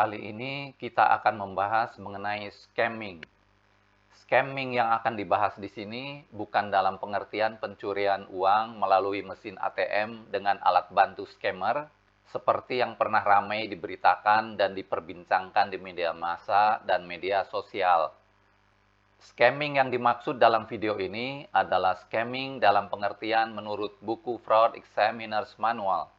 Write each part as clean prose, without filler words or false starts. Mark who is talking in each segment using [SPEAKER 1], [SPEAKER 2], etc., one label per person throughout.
[SPEAKER 1] Kali ini kita akan membahas mengenai scamming. Scamming yang akan dibahas di sini bukan dalam pengertian pencurian uang melalui mesin ATM dengan alat bantu scammer, seperti yang pernah ramai diberitakan dan diperbincangkan di media massa dan media sosial. Scamming yang dimaksud dalam video ini adalah scamming dalam pengertian menurut buku Fraud Examiner's Manual,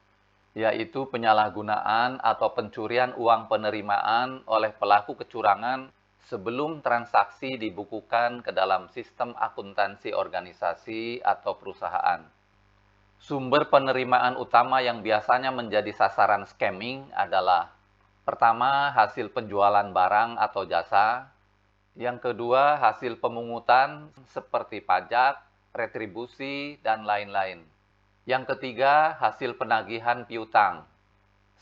[SPEAKER 1] yaitu penyalahgunaan atau pencurian uang penerimaan oleh pelaku kecurangan sebelum transaksi dibukukan ke dalam sistem akuntansi organisasi atau perusahaan. Sumber penerimaan utama yang biasanya menjadi sasaran scamming adalah: pertama, hasil penjualan barang atau jasa; yang kedua, hasil pemungutan seperti pajak, retribusi, dan lain-lain; yang ketiga, hasil penagihan piutang.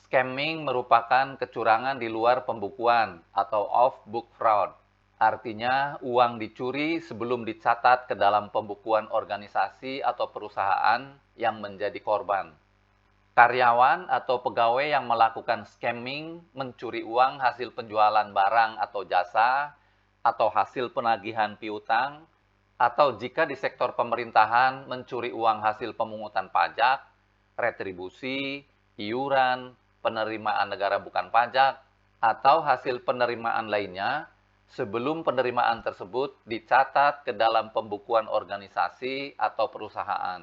[SPEAKER 1] Scamming merupakan kecurangan di luar pembukuan atau off-book fraud. Artinya, uang dicuri sebelum dicatat ke dalam pembukuan organisasi atau perusahaan yang menjadi korban. Karyawan atau pegawai yang melakukan scamming mencuri uang hasil penjualan barang atau jasa, atau hasil penagihan piutang, atau jika di sektor pemerintahan mencuri uang hasil pemungutan pajak, retribusi, iuran, penerimaan negara bukan pajak, atau hasil penerimaan lainnya sebelum penerimaan tersebut dicatat ke dalam pembukuan organisasi atau perusahaan.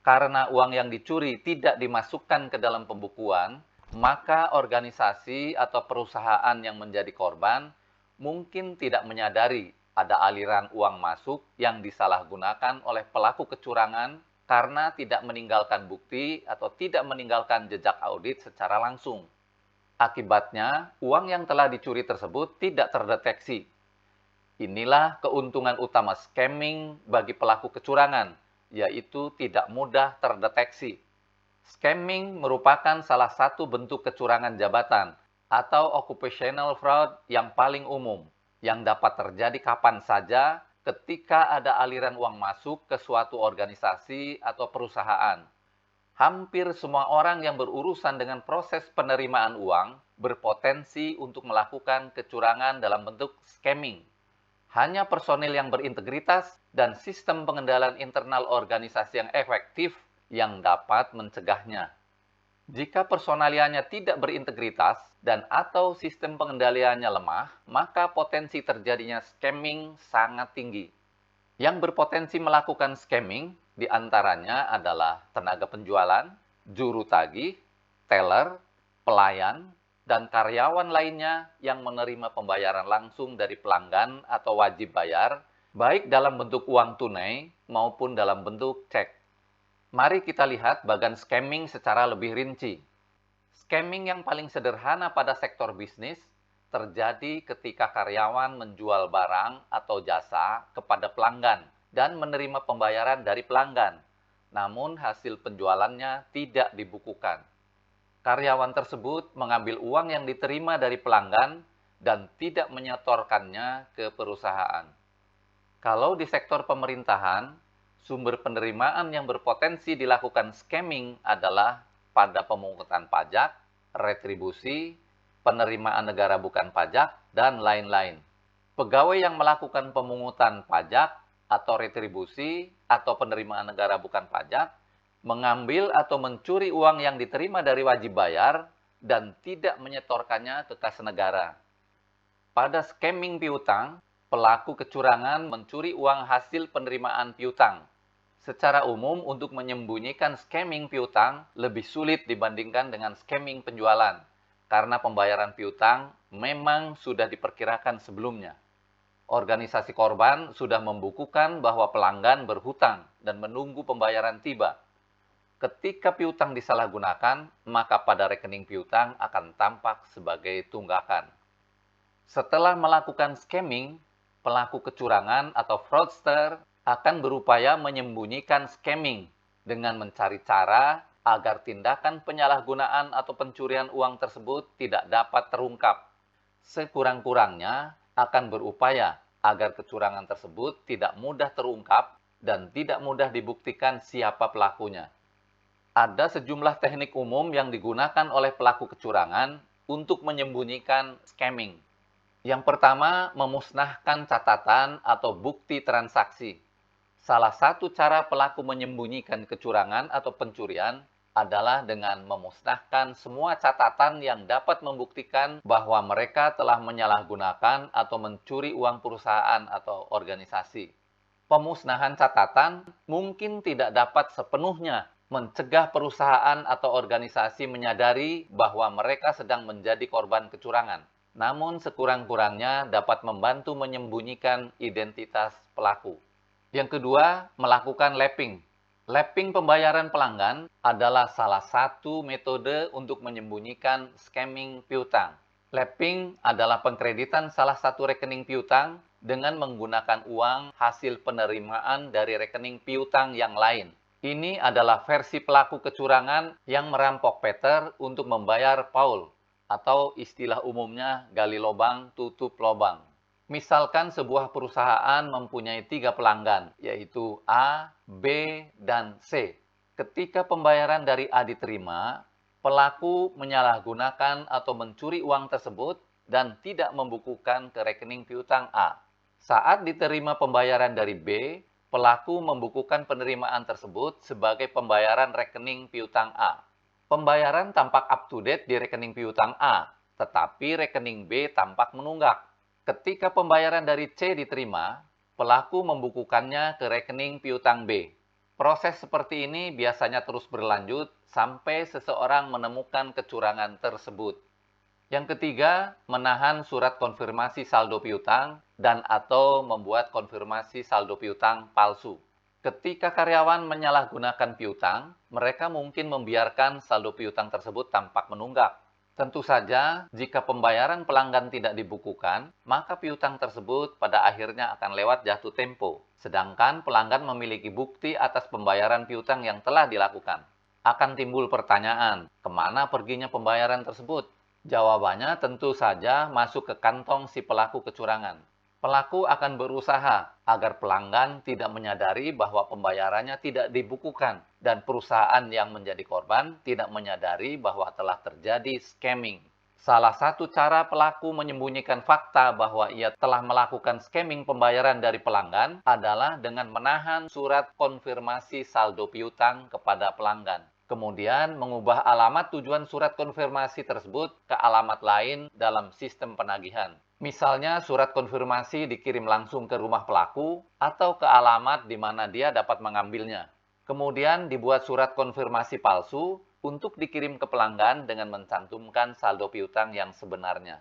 [SPEAKER 1] Karena uang yang dicuri tidak dimasukkan ke dalam pembukuan, maka organisasi atau perusahaan yang menjadi korban mungkin tidak menyadari ada aliran uang masuk yang disalahgunakan oleh pelaku kecurangan karena tidak meninggalkan bukti atau tidak meninggalkan jejak audit secara langsung. Akibatnya, uang yang telah dicuri tersebut tidak terdeteksi. Inilah keuntungan utama scamming bagi pelaku kecurangan, yaitu tidak mudah terdeteksi. Scamming merupakan salah satu bentuk kecurangan jabatan atau occupational fraud yang paling umum, yang dapat terjadi kapan saja ketika ada aliran uang masuk ke suatu organisasi atau perusahaan. Hampir semua orang yang berurusan dengan proses penerimaan uang berpotensi untuk melakukan kecurangan dalam bentuk scamming. Hanya personil yang berintegritas dan sistem pengendalian internal organisasi yang efektif yang dapat mencegahnya. Jika personaliannya tidak berintegritas dan atau sistem pengendaliannya lemah, maka potensi terjadinya scamming sangat tinggi. Yang berpotensi melakukan scamming diantaranya adalah tenaga penjualan, juru tagih, teller, pelayan, dan karyawan lainnya yang menerima pembayaran langsung dari pelanggan atau wajib bayar, baik dalam bentuk uang tunai maupun dalam bentuk cek. Mari kita lihat bagian scamming secara lebih rinci. Scamming yang paling sederhana pada sektor bisnis terjadi ketika karyawan menjual barang atau jasa kepada pelanggan dan menerima pembayaran dari pelanggan, namun hasil penjualannya tidak dibukukan. Karyawan tersebut mengambil uang yang diterima dari pelanggan dan tidak menyetorkannya ke perusahaan. Kalau di sektor pemerintahan, sumber penerimaan yang berpotensi dilakukan scamming adalah pada pemungutan pajak, retribusi, penerimaan negara bukan pajak, dan lain-lain. Pegawai yang melakukan pemungutan pajak atau retribusi atau penerimaan negara bukan pajak mengambil atau mencuri uang yang diterima dari wajib bayar dan tidak menyetorkannya ke kas negara. Pada scamming piutang, pelaku kecurangan mencuri uang hasil penerimaan piutang. Secara umum, untuk menyembunyikan scamming piutang lebih sulit dibandingkan dengan scamming penjualan, karena pembayaran piutang memang sudah diperkirakan sebelumnya. Organisasi korban sudah membukukan bahwa pelanggan berhutang dan menunggu pembayaran tiba. Ketika piutang disalahgunakan, maka pada rekening piutang akan tampak sebagai tunggakan. Setelah melakukan scamming, pelaku kecurangan atau fraudster akan berupaya menyembunyikan scamming dengan mencari cara agar tindakan penyalahgunaan atau pencurian uang tersebut tidak dapat terungkap. Sekurang-kurangnya akan berupaya agar kecurangan tersebut tidak mudah terungkap dan tidak mudah dibuktikan siapa pelakunya. Ada sejumlah teknik umum yang digunakan oleh pelaku kecurangan untuk menyembunyikan scamming. Yang pertama, memusnahkan catatan atau bukti transaksi. Salah satu cara pelaku menyembunyikan kecurangan atau pencurian adalah dengan memusnahkan semua catatan yang dapat membuktikan bahwa mereka telah menyalahgunakan atau mencuri uang perusahaan atau organisasi. Pemusnahan catatan mungkin tidak dapat sepenuhnya mencegah perusahaan atau organisasi menyadari bahwa mereka sedang menjadi korban kecurangan. Namun sekurang-kurangnya dapat membantu menyembunyikan identitas pelaku. Yang kedua, melakukan lapping. Lapping pembayaran pelanggan adalah salah satu metode untuk menyembunyikan scamming piutang. Lapping adalah pengkreditan salah satu rekening piutang dengan menggunakan uang hasil penerimaan dari rekening piutang yang lain. Ini adalah versi pelaku kecurangan yang merampok Peter untuk membayar Paul, atau istilah umumnya gali lubang tutup lubang. Misalkan sebuah perusahaan mempunyai 3 pelanggan, yaitu A, B, dan C. Ketika pembayaran dari A diterima, pelaku menyalahgunakan atau mencuri uang tersebut dan tidak membukukan ke rekening piutang A. Saat diterima pembayaran dari B, pelaku membukukan penerimaan tersebut sebagai pembayaran rekening piutang A. Pembayaran tampak up to date di rekening piutang A, tetapi rekening B tampak menunggak. Ketika pembayaran dari C diterima, pelaku membukukannya ke rekening piutang B. Proses seperti ini biasanya terus berlanjut sampai seseorang menemukan kecurangan tersebut. Yang ketiga, menahan surat konfirmasi saldo piutang dan atau membuat konfirmasi saldo piutang palsu. Ketika karyawan menyalahgunakan piutang, mereka mungkin membiarkan saldo piutang tersebut tampak menunggak. Tentu saja, jika pembayaran pelanggan tidak dibukukan, maka piutang tersebut pada akhirnya akan lewat jatuh tempo. Sedangkan pelanggan memiliki bukti atas pembayaran piutang yang telah dilakukan. Akan timbul pertanyaan, kemana perginya pembayaran tersebut? Jawabannya tentu saja masuk ke kantong si pelaku kecurangan. Pelaku akan berusaha agar pelanggan tidak menyadari bahwa pembayarannya tidak dibukukan dan perusahaan yang menjadi korban tidak menyadari bahwa telah terjadi scamming. Salah satu cara pelaku menyembunyikan fakta bahwa ia telah melakukan scamming pembayaran dari pelanggan adalah dengan menahan surat konfirmasi saldo piutang kepada pelanggan. Kemudian mengubah alamat tujuan surat konfirmasi tersebut ke alamat lain dalam sistem penagihan. Misalnya surat konfirmasi dikirim langsung ke rumah pelaku atau ke alamat di mana dia dapat mengambilnya. Kemudian dibuat surat konfirmasi palsu untuk dikirim ke pelanggan dengan mencantumkan saldo piutang yang sebenarnya.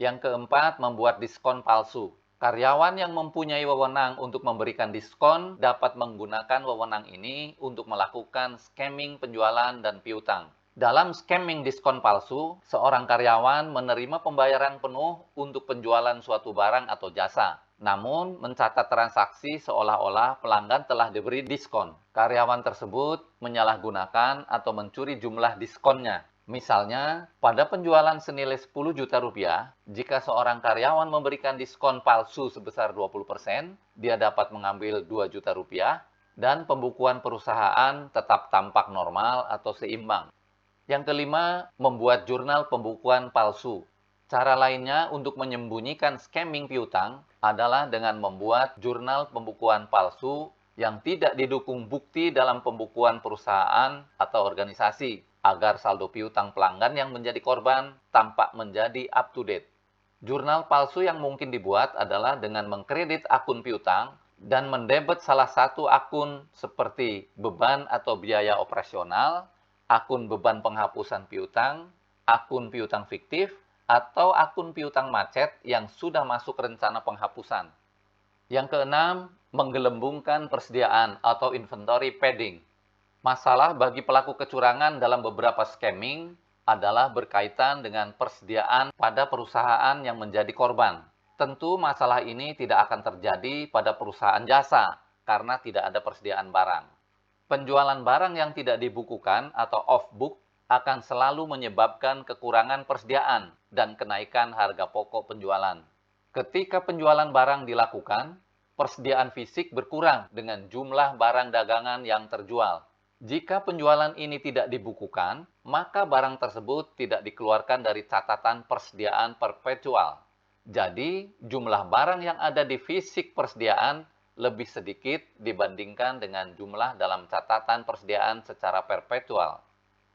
[SPEAKER 1] Yang keempat, membuat diskon palsu. Karyawan yang mempunyai wewenang untuk memberikan diskon dapat menggunakan wewenang ini untuk melakukan scamming penjualan dan piutang. Dalam scamming diskon palsu, seorang karyawan menerima pembayaran penuh untuk penjualan suatu barang atau jasa. Namun, mencatat transaksi seolah-olah pelanggan telah diberi diskon. Karyawan tersebut menyalahgunakan atau mencuri jumlah diskonnya. Misalnya, pada penjualan senilai 10 juta rupiah, jika seorang karyawan memberikan diskon palsu sebesar 20%, dia dapat mengambil 2 juta rupiah dan pembukuan perusahaan tetap tampak normal atau seimbang. Yang kelima, membuat jurnal pembukuan palsu. Cara lainnya untuk menyembunyikan scamming piutang adalah dengan membuat jurnal pembukuan palsu yang tidak didukung bukti dalam pembukuan perusahaan atau organisasi, agar saldo piutang pelanggan yang menjadi korban tampak menjadi up to date. Jurnal palsu yang mungkin dibuat adalah dengan mengkredit akun piutang dan mendebet salah satu akun seperti beban atau biaya operasional, akun beban penghapusan piutang, akun piutang fiktif, atau akun piutang macet yang sudah masuk rencana penghapusan. Yang keenam, menggelembungkan persediaan atau inventory padding. Masalah bagi pelaku kecurangan dalam beberapa scamming adalah berkaitan dengan persediaan pada perusahaan yang menjadi korban. Tentu masalah ini tidak akan terjadi pada perusahaan jasa karena tidak ada persediaan barang. Penjualan barang yang tidak dibukukan atau off-book akan selalu menyebabkan kekurangan persediaan dan kenaikan harga pokok penjualan. Ketika penjualan barang dilakukan, persediaan fisik berkurang dengan jumlah barang dagangan yang terjual. Jika penjualan ini tidak dibukukan, maka barang tersebut tidak dikeluarkan dari catatan persediaan perpetual. Jadi, jumlah barang yang ada di fisik persediaan lebih sedikit dibandingkan dengan jumlah dalam catatan persediaan secara perpetual.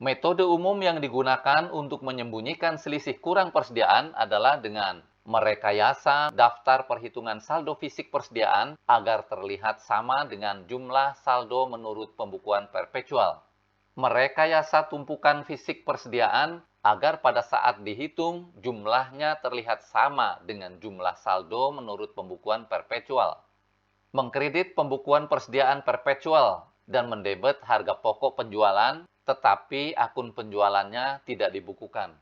[SPEAKER 1] Metode umum yang digunakan untuk menyembunyikan selisih kurang persediaan adalah dengan merekayasa daftar perhitungan saldo fisik persediaan agar terlihat sama dengan jumlah saldo menurut pembukuan perpetual. Merekayasa tumpukan fisik persediaan agar pada saat dihitung jumlahnya terlihat sama dengan jumlah saldo menurut pembukuan perpetual. Mengkredit pembukuan persediaan perpetual dan mendebet harga pokok penjualan, tetapi akun penjualannya tidak dibukukan.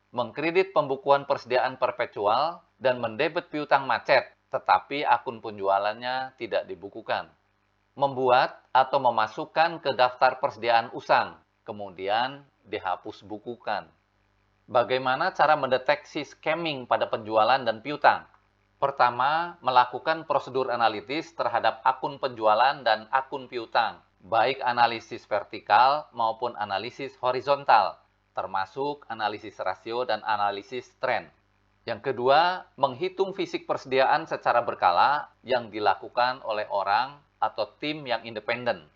[SPEAKER 1] Mengkredit pembukuan persediaan perpetual dan mendebet piutang macet, tetapi akun penjualannya tidak dibukukan. Membuat atau memasukkan ke daftar persediaan usang, kemudian dihapus bukukan. Bagaimana cara mendeteksi scamming pada penjualan dan piutang? Pertama, melakukan prosedur analitis terhadap akun penjualan dan akun piutang, baik analisis vertikal maupun analisis horizontal, termasuk analisis rasio dan analisis tren. Yang kedua, menghitung fisik persediaan secara berkala yang dilakukan oleh orang atau tim yang independen.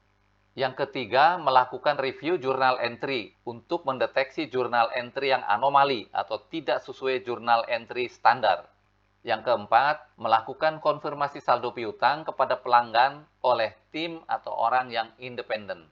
[SPEAKER 1] Yang ketiga, melakukan review jurnal entry untuk mendeteksi jurnal entry yang anomali atau tidak sesuai jurnal entry standar. Yang keempat, melakukan konfirmasi saldo piutang kepada pelanggan oleh tim atau orang yang independen.